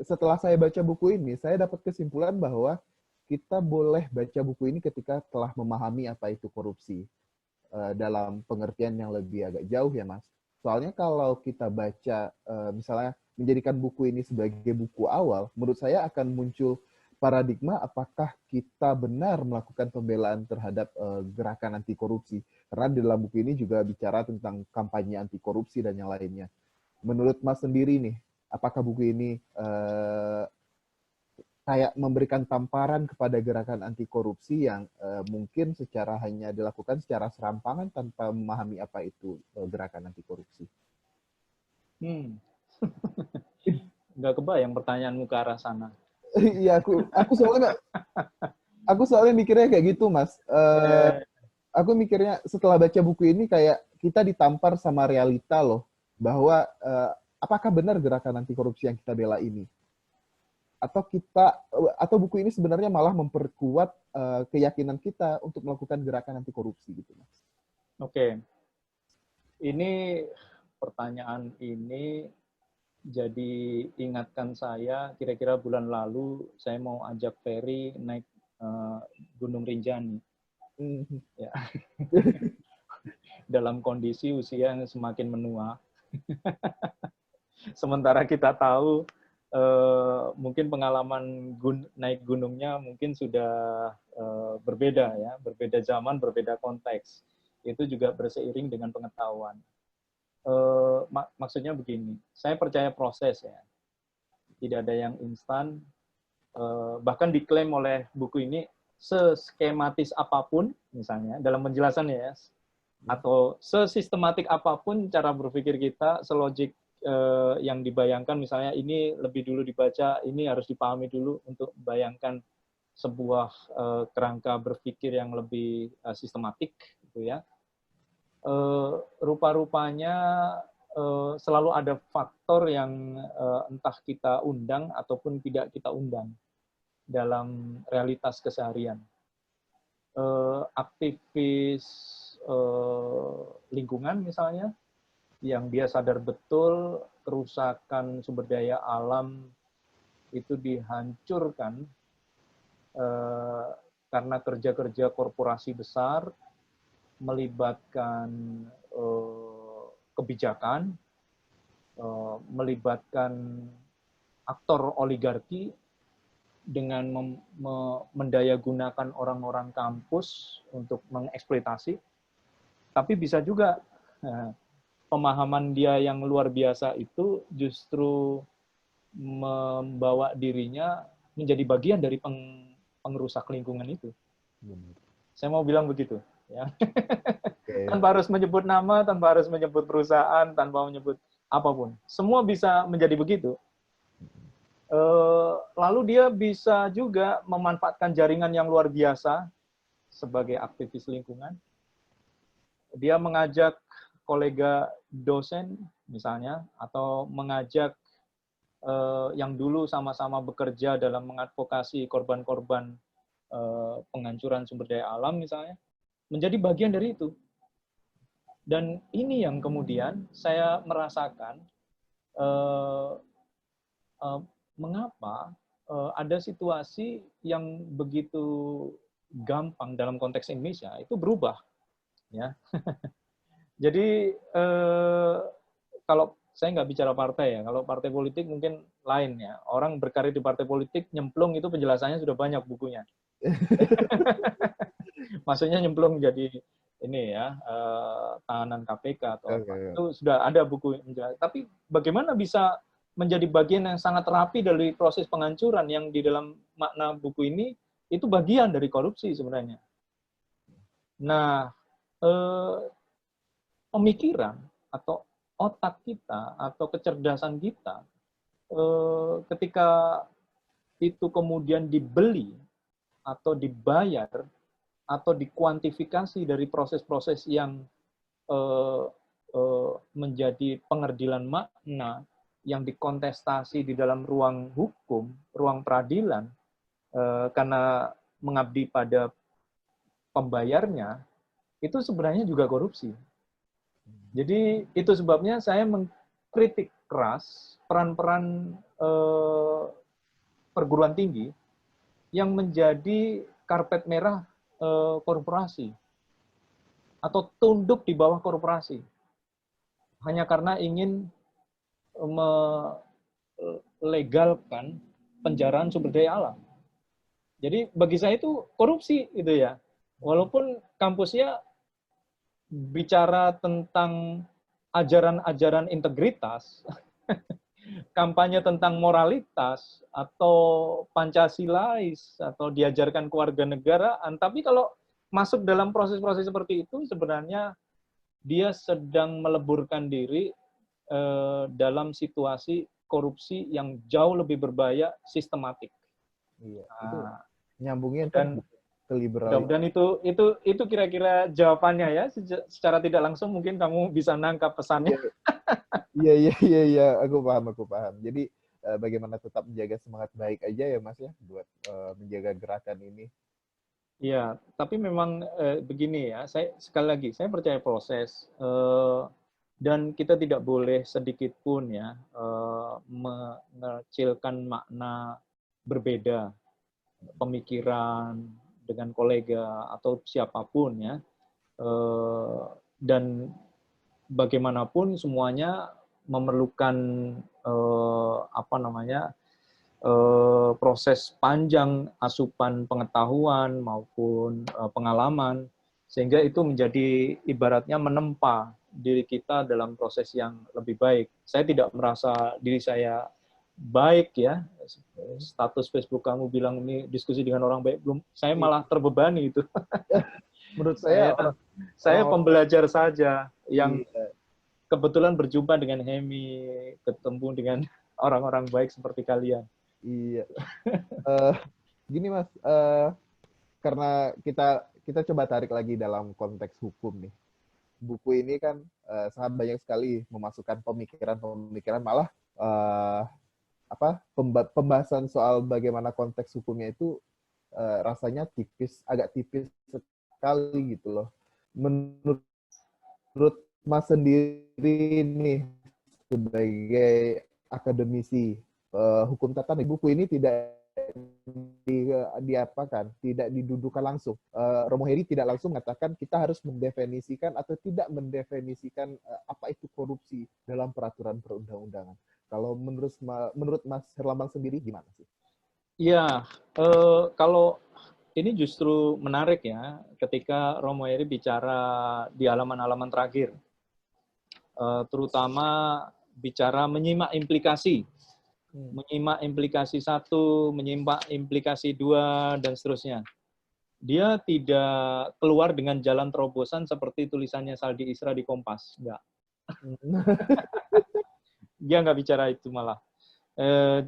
setelah saya baca buku ini, saya dapat kesimpulan bahwa kita boleh baca buku ini ketika telah memahami apa itu korupsi dalam pengertian yang lebih agak jauh ya, Mas. Soalnya kalau kita baca misalnya menjadikan buku ini sebagai buku awal, menurut saya akan muncul paradigma apakah kita benar melakukan pembelaan terhadap gerakan anti korupsi. Karena di dalam buku ini juga bicara tentang kampanye anti korupsi dan yang lainnya. Menurut Mas sendiri nih, apakah buku ini kayak memberikan tamparan kepada gerakan anti korupsi yang mungkin secara hanya dilakukan secara serampangan tanpa memahami apa itu gerakan anti korupsi? Nggak kebayang pertanyaanmu ke arah sana. Iya, aku soalnya mikirnya kayak gitu, Mas. Aku mikirnya setelah baca buku ini kayak kita ditampar sama realita loh, bahwa apakah benar gerakan anti korupsi yang kita bela ini? Atau buku ini sebenarnya malah memperkuat keyakinan kita untuk melakukan gerakan anti korupsi gitu, Mas. Oke. Ini pertanyaan ini jadi ingatkan saya, kira-kira bulan lalu saya mau ajak Ferry naik Gunung Rinjani. Ya. Dalam kondisi usia yang semakin menua. Sementara kita tahu mungkin pengalaman naik gunungnya mungkin sudah berbeda ya, berbeda zaman, berbeda konteks. Itu juga berseiring dengan pengetahuan. Maksudnya begini, saya percaya proses ya, tidak ada yang instan. Bahkan diklaim oleh buku ini seskematis apapun, misalnya dalam penjelasannya ya, atau sesistematik apapun cara berpikir kita, selogik yang dibayangkan, misalnya ini lebih dulu dibaca, ini harus dipahami dulu untuk membayangkan sebuah kerangka berpikir yang lebih sistematik, gitu ya. Rupa-rupanya selalu ada faktor yang entah kita undang ataupun tidak kita undang dalam realitas keseharian. Aktivis lingkungan misalnya, yang dia sadar betul kerusakan sumber daya alam itu dihancurkan karena kerja-kerja korporasi besar, melibatkan kebijakan, melibatkan aktor oligarki dengan mendayagunakan orang-orang kampus untuk mengeksploitasi. Tapi bisa juga pemahaman dia yang luar biasa itu justru membawa dirinya menjadi bagian dari pengrusak lingkungan itu. Saya mau bilang begitu, ya. Okay. Tanpa harus menyebut nama, tanpa harus menyebut perusahaan, tanpa menyebut apapun, semua bisa menjadi begitu. Lalu dia bisa juga memanfaatkan jaringan yang luar biasa sebagai aktivis lingkungan. Dia mengajak kolega dosen misalnya, atau mengajak yang dulu sama-sama bekerja dalam mengadvokasi korban-korban penghancuran sumber daya alam misalnya, menjadi bagian dari itu. Dan ini yang kemudian saya merasakan mengapa ada situasi yang begitu gampang dalam konteks Indonesia itu berubah, ya. Jadi kalau saya nggak bicara partai ya, kalau partai politik mungkin lain ya. Orang berkarir di partai politik nyemplung itu penjelasannya sudah banyak bukunya. Maksudnya nyemplung jadi ini ya tahanan KPK atau apa. Itu sudah ada buku menjelaskan. Tapi bagaimana bisa menjadi bagian yang sangat rapi dari proses penghancuran yang di dalam makna buku ini itu bagian dari korupsi sebenarnya. Nah, pemikiran atau otak kita atau kecerdasan kita ketika itu kemudian dibeli atau dibayar atau dikuantifikasi dari proses-proses yang menjadi pengerdilan makna yang dikontestasi di dalam ruang hukum, ruang peradilan, karena mengabdi pada pembayarnya, itu sebenarnya juga korupsi. Jadi itu sebabnya saya mengkritik keras peran-peran perguruan tinggi yang menjadi karpet merah korporasi atau tunduk di bawah korporasi hanya karena ingin melegalkan penjaraan sumber daya alam. Jadi bagi saya itu korupsi gitu ya. Walaupun kampusnya bicara tentang ajaran-ajaran integritas, kampanye tentang moralitas, atau Pancasilais, atau diajarkan kewarganegaraan, tapi kalau masuk dalam proses-proses seperti itu, sebenarnya dia sedang meleburkan diri dalam situasi korupsi yang jauh lebih berbahaya, sistematik. Iya, itu nyambungnya dan ke liberal. Dan itu kira-kira jawabannya ya. Secara tidak langsung mungkin kamu bisa nangkap pesannya. Iya, aku paham. Jadi bagaimana tetap menjaga semangat baik aja ya Mas ya buat menjaga gerakan ini. Iya, tapi memang begini ya. Sekali lagi saya percaya proses dan kita tidak boleh sedikit pun ya mengecilkan makna berbeda pemikiran dengan kolega atau siapapun ya, dan bagaimanapun semuanya memerlukan proses panjang asupan pengetahuan maupun pengalaman, sehingga itu menjadi ibaratnya menempa diri kita dalam proses yang lebih baik. Saya tidak merasa diri saya baik ya. Status Facebook kamu bilang ini diskusi dengan orang baik, belum, saya malah terbebani itu. Menurut saya Saya orang-orang pembelajar saja yang iya, kebetulan berjumpa dengan Hemi, ketemu dengan orang-orang baik seperti kalian. iya. Gini Mas, karena kita coba tarik lagi dalam konteks hukum nih. Buku ini kan sangat banyak sekali memasukkan pemikiran-pemikiran, malah pembahasan soal bagaimana konteks hukumnya itu rasanya agak tipis sekali gitu loh. Menurut Mas sendiri nih sebagai akademisi hukum tata negara, buku ini tidak tidak didudukan langsung. Romo Heri tidak langsung mengatakan kita harus mendefinisikan atau tidak mendefinisikan apa itu korupsi dalam peraturan perundang-undangan. Kalau menurut Mas Herlambang sendiri gimana sih? Ya, kalau ini justru menarik ya, ketika Romo Heri bicara di halaman-halaman terakhir, terutama bicara menyimak implikasi. Menyimak implikasi 1, menyimak implikasi 2, dan seterusnya. Dia tidak keluar dengan jalan terobosan seperti tulisannya Saldi Isra di Kompas. Enggak. Dia nggak bicara itu malah.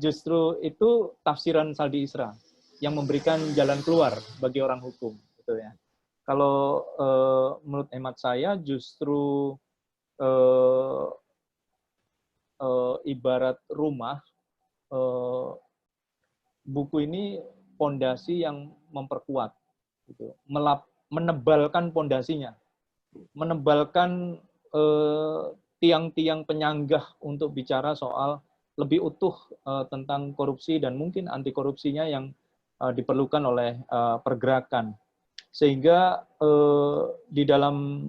Justru itu tafsiran Saldi Isra yang memberikan jalan keluar bagi orang hukum. Gitu ya. Kalau menurut hemat saya justru ibarat rumah, buku ini pondasi yang memperkuat, gitu. Menebalkan pondasinya, menebalkan tiang-tiang penyanggah untuk bicara soal lebih utuh tentang korupsi dan mungkin anti korupsinya yang diperlukan oleh pergerakan. Sehingga di dalam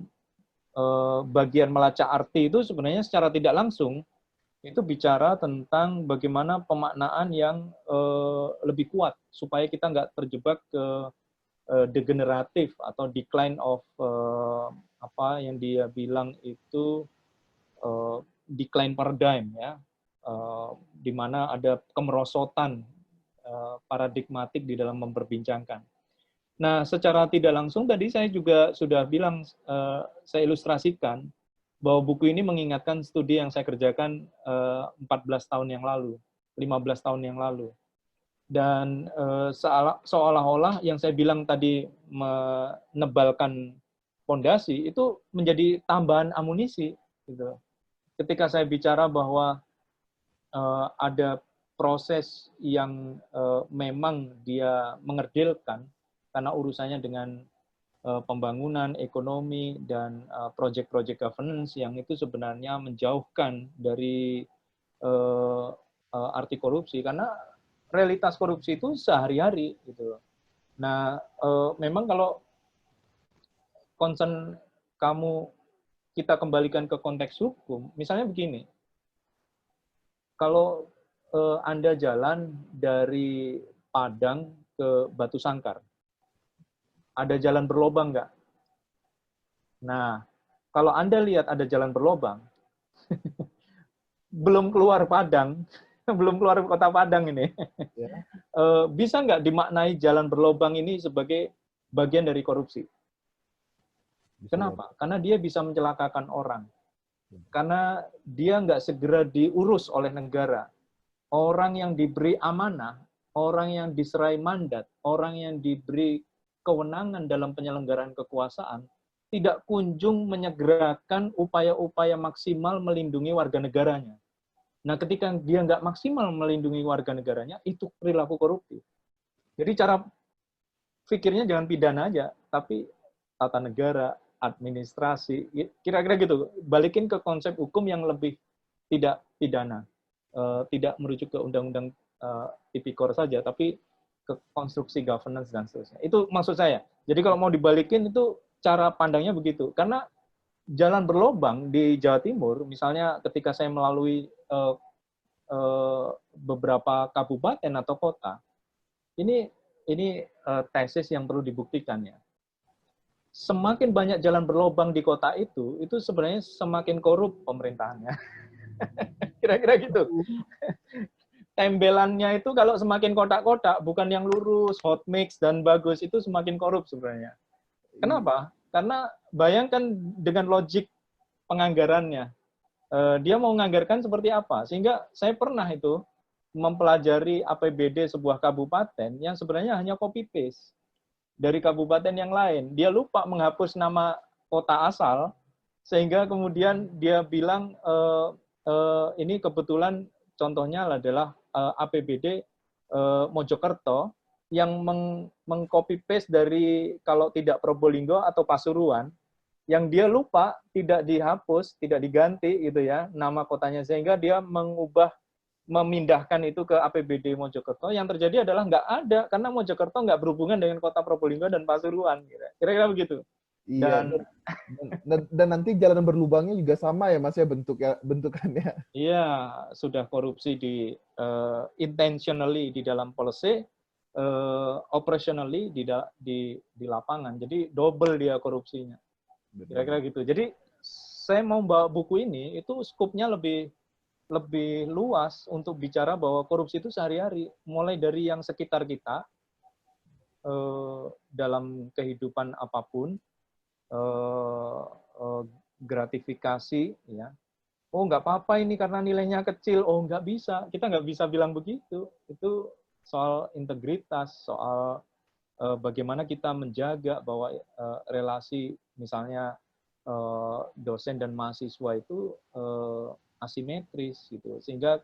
bagian melacak arti itu sebenarnya secara tidak langsung itu bicara tentang bagaimana pemaknaan yang lebih kuat supaya kita nggak terjebak ke degeneratif atau decline of apa yang dia bilang itu decline paradigm ya, di mana ada kemerosotan paradigmatik di dalam memperbincangkan. Nah, secara tidak langsung tadi saya juga sudah bilang, saya ilustrasikan bahwa buku ini mengingatkan studi yang saya kerjakan 14 tahun yang lalu, 15 tahun yang lalu. Dan seolah-olah yang saya bilang tadi menebalkan fondasi itu menjadi tambahan amunisi. Gitu. Ketika saya bicara bahwa ada proses yang memang dia mengerdilkan karena urusannya dengan pembangunan, ekonomi, dan project-project governance yang itu sebenarnya menjauhkan dari arti korupsi, karena realitas korupsi itu sehari-hari. Gitu. Nah, memang kalau concern kamu kita kembalikan ke konteks hukum, misalnya begini, kalau Anda jalan dari Padang ke Batu Sangkar, ada jalan berlobang nggak? Nah, kalau Anda lihat ada jalan berlobang, belum keluar Padang, belum keluar kota Padang ini, Ya. Bisa nggak dimaknai jalan berlobang ini sebagai bagian dari korupsi? Kenapa? Karena dia bisa mencelakakan orang. Karena dia nggak segera diurus oleh negara. Orang yang diberi amanah, orang yang diserai mandat, orang yang diberi kewenangan dalam penyelenggaraan kekuasaan, tidak kunjung menyegerakan upaya-upaya maksimal melindungi warga negaranya. Nah, ketika dia nggak maksimal melindungi warga negaranya, itu perilaku koruptif. Jadi cara pikirnya jangan pidana aja, tapi tata negara, administrasi, kira-kira gitu. Balikin ke konsep hukum yang lebih tidak pidana, tidak merujuk ke undang-undang tipikor saja, tapi ke konstruksi governance dan seterusnya. Itu maksud saya. Jadi kalau mau dibalikin itu cara pandangnya begitu. Karena jalan berlobang di Jawa Timur, misalnya ketika saya melalui beberapa kabupaten atau kota, ini tesis yang perlu dibuktikan ya. Semakin banyak jalan berlobang di kota itu sebenarnya semakin korup pemerintahannya. Kira-kira gitu. tembelannya itu kalau semakin kotak-kotak, bukan yang lurus, hot mix, dan bagus, itu semakin korup sebenarnya. Kenapa? Karena bayangkan dengan logik penganggarannya. Dia mau menganggarkan seperti apa. Sehingga saya pernah itu mempelajari APBD sebuah kabupaten yang sebenarnya hanya copy-paste dari kabupaten yang lain. Dia lupa menghapus nama kota asal, sehingga kemudian dia bilang, ini kebetulan contohnya adalah APBD Mojokerto, yang meng-copy-paste dari kalau tidak Probolinggo atau Pasuruan, yang dia lupa tidak dihapus, tidak diganti gitu ya, nama kotanya, sehingga dia memindahkan itu ke APBD Mojokerto. Yang terjadi adalah nggak ada, karena Mojokerto nggak berhubungan dengan kota Probolinggo dan Pasuruan. Kira-kira begitu. Iya, dan nanti jalan berlubangnya juga sama ya Mas ya bentukannya. Iya, sudah korupsi intentionally di dalam policy, operationally di lapangan. Jadi double dia korupsinya. Kira-kira gitu. Jadi saya mau bawa buku ini, itu skupnya lebih luas untuk bicara bahwa korupsi itu sehari-hari, mulai dari yang sekitar kita dalam kehidupan apapun, gratifikasi, ya. Oh, nggak apa-apa ini karena nilainya kecil. Oh, nggak bisa. Kita nggak bisa bilang begitu. Itu soal integritas, soal bagaimana kita menjaga bahwa relasi misalnya dosen dan mahasiswa itu asimetris gitu, sehingga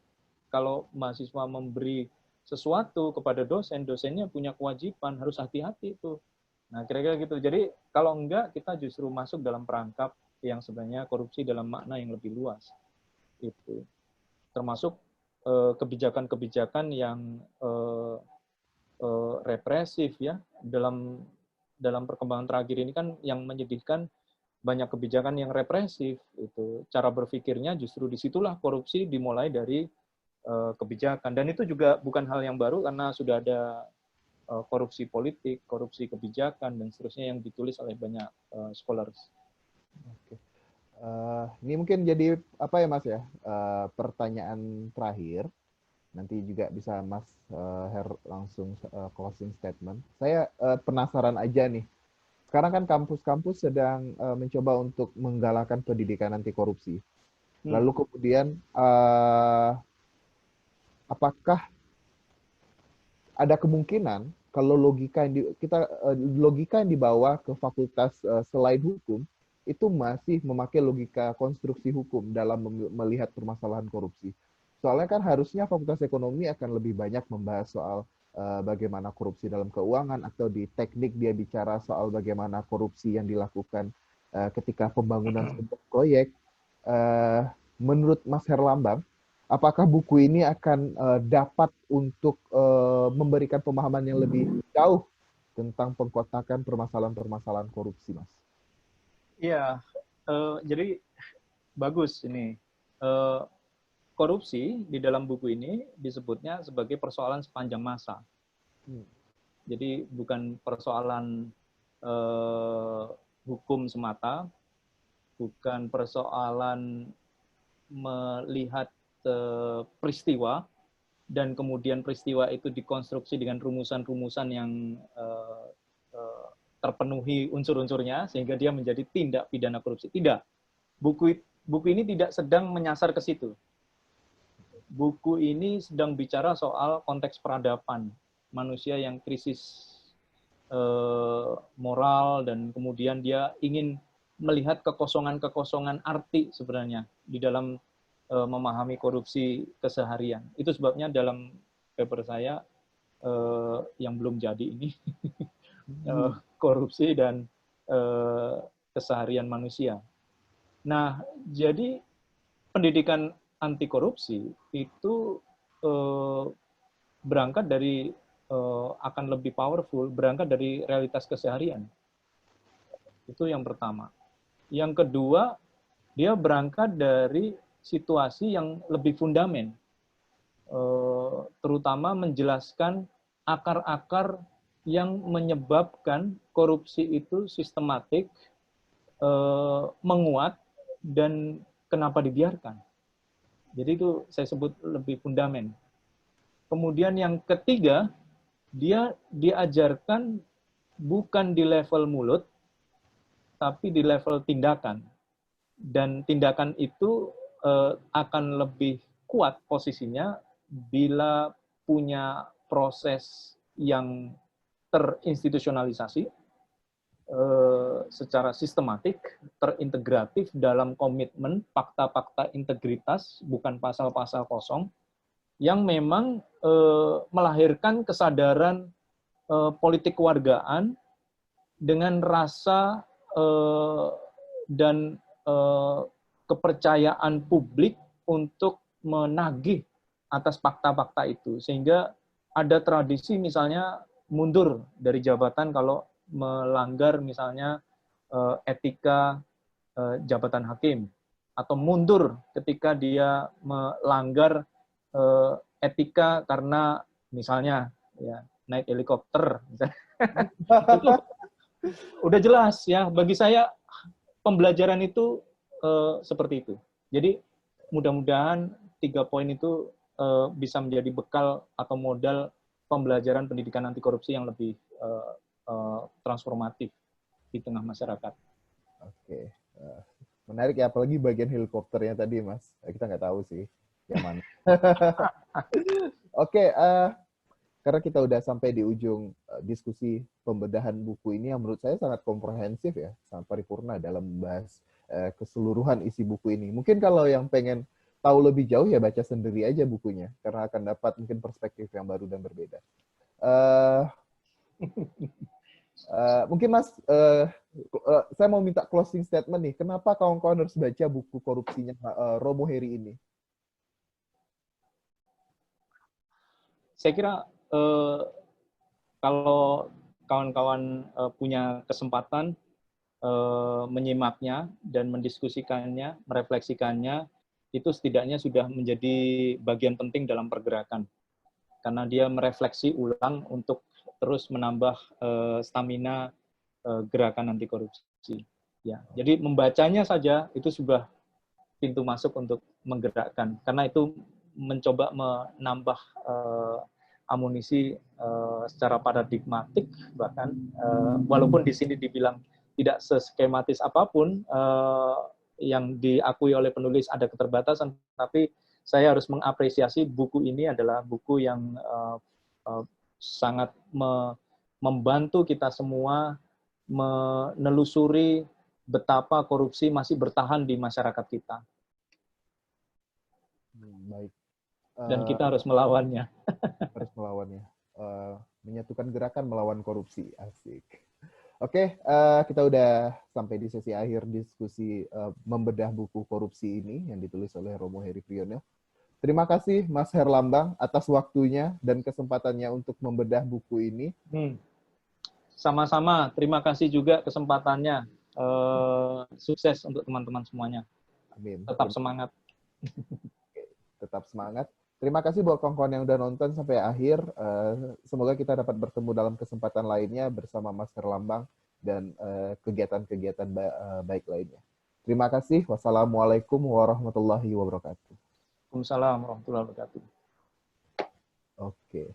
kalau mahasiswa memberi sesuatu kepada dosen, dosennya punya kewajiban harus hati-hati itu. Nah, kira-kira gitu. Jadi kalau enggak, kita justru masuk dalam perangkap yang sebenarnya korupsi dalam makna yang lebih luas. Itu termasuk kebijakan-kebijakan yang represif ya. Dalam perkembangan terakhir ini kan yang menyedihkan, banyak kebijakan yang represif. Itu cara berpikirnya justru disitulah korupsi dimulai dari kebijakan. Dan itu juga bukan hal yang baru, karena sudah ada korupsi politik, korupsi kebijakan, dan seterusnya yang ditulis oleh banyak scholars. Oke. Ini mungkin jadi apa ya Mas ya, pertanyaan terakhir. Nanti juga bisa Mas Her langsung closing statement. Saya penasaran aja nih. Sekarang kan kampus-kampus sedang mencoba untuk menggalakkan pendidikan anti korupsi. Lalu kemudian apakah ada kemungkinan kalau logika yang dibawa ke fakultas selain hukum itu masih memakai logika konstruksi hukum dalam melihat permasalahan korupsi? Soalnya kan harusnya fakultas ekonomi akan lebih banyak membahas soal bagaimana korupsi dalam keuangan, atau di teknik dia bicara soal bagaimana korupsi yang dilakukan ketika pembangunan sebuah proyek. Menurut Mas Herlambang, apakah buku ini akan dapat untuk memberikan pemahaman yang lebih jauh tentang pengkotakan permasalahan-permasalahan korupsi, Mas? Iya, jadi bagus ini. Korupsi di dalam buku ini disebutnya sebagai persoalan sepanjang masa. Jadi bukan persoalan hukum semata, bukan persoalan melihat peristiwa dan kemudian peristiwa itu dikonstruksi dengan rumusan-rumusan yang terpenuhi unsur-unsurnya sehingga dia menjadi tindak pidana korupsi. Tidak. Buku ini tidak sedang menyasar ke situ. Buku ini sedang bicara soal konteks peradaban manusia yang krisis moral, dan kemudian dia ingin melihat kekosongan-kekosongan arti sebenarnya di dalam memahami korupsi keseharian. Itu sebabnya dalam paper saya yang belum jadi ini, korupsi dan keseharian manusia. Nah, jadi pendidikan anti korupsi itu berangkat dari akan lebih powerful, berangkat dari realitas keseharian. Itu yang pertama. Yang kedua, dia berangkat dari situasi yang lebih fundamen, terutama menjelaskan akar-akar yang menyebabkan korupsi itu sistematik, menguat, dan kenapa dibiarkan. Jadi itu saya sebut lebih fundamen. Kemudian yang ketiga, dia diajarkan bukan di level mulut, tapi di level tindakan. Dan tindakan itu akan lebih kuat posisinya bila punya proses yang terinstitusionalisasi, secara sistematik, terintegratif dalam komitmen fakta-fakta integritas, bukan pasal-pasal kosong, yang memang melahirkan kesadaran politik kewargaan dengan rasa dan kepercayaan publik untuk menagih atas fakta-fakta itu. Sehingga ada tradisi misalnya mundur dari jabatan kalau melanggar misalnya etika jabatan hakim, atau mundur ketika dia melanggar etika karena misalnya ya naik helikopter. Itu udah jelas ya, bagi saya pembelajaran itu seperti itu. Jadi mudah-mudahan 3 poin itu bisa menjadi bekal atau modal pembelajaran pendidikan anti korupsi yang lebih transformatif di tengah masyarakat. Oke, menarik ya, apalagi bagian helikopternya tadi, Mas. Kita nggak tahu sih yang mana. Oke, karena kita udah sampai di ujung diskusi pembedahan buku ini yang menurut saya sangat komprehensif ya, sangat paripurna dalam membahas keseluruhan isi buku ini. Mungkin kalau yang pengen tahu lebih jauh ya baca sendiri aja bukunya, karena akan dapat mungkin perspektif yang baru dan berbeda. Mungkin Mas, saya mau minta closing statement nih. Kenapa kawan-kawan harus baca buku korupsinya Romo Heri ini? Saya kira kalau kawan-kawan punya kesempatan menyimaknya dan mendiskusikannya, merefleksikannya, itu setidaknya sudah menjadi bagian penting dalam pergerakan. Karena dia merefleksi ulang untuk terus menambah stamina gerakan anti korupsi. Ya, jadi membacanya saja itu sudah pintu masuk untuk menggerakkan. Karena itu mencoba menambah amunisi secara paradigmatik, bahkan walaupun di sini dibilang tidak seskematis apapun yang diakui oleh penulis ada keterbatasan, tapi saya harus mengapresiasi buku ini adalah buku yang sangat membantu kita semua menelusuri betapa korupsi masih bertahan di masyarakat kita. Baik. Dan kita harus melawannya. Harus melawannya. Menyatukan gerakan melawan korupsi. Asik. Oke, kita udah sampai di sesi akhir diskusi membedah buku korupsi ini yang ditulis oleh Romo Heri Priyono. Terima kasih Mas Herlambang atas waktunya dan kesempatannya untuk membedah buku ini. Sama-sama, terima kasih juga kesempatannya. Sukses untuk teman-teman semuanya. Amin. Tetap semangat. Tetap semangat. Terima kasih buat kawan-kawan yang udah nonton sampai akhir. Semoga kita dapat bertemu dalam kesempatan lainnya bersama Mas Herlambang dan kegiatan-kegiatan baik lainnya. Terima kasih. Wassalamualaikum warahmatullahi wabarakatuh. Waalaikumsalam warahmatullahi wabarakatuh. Oke.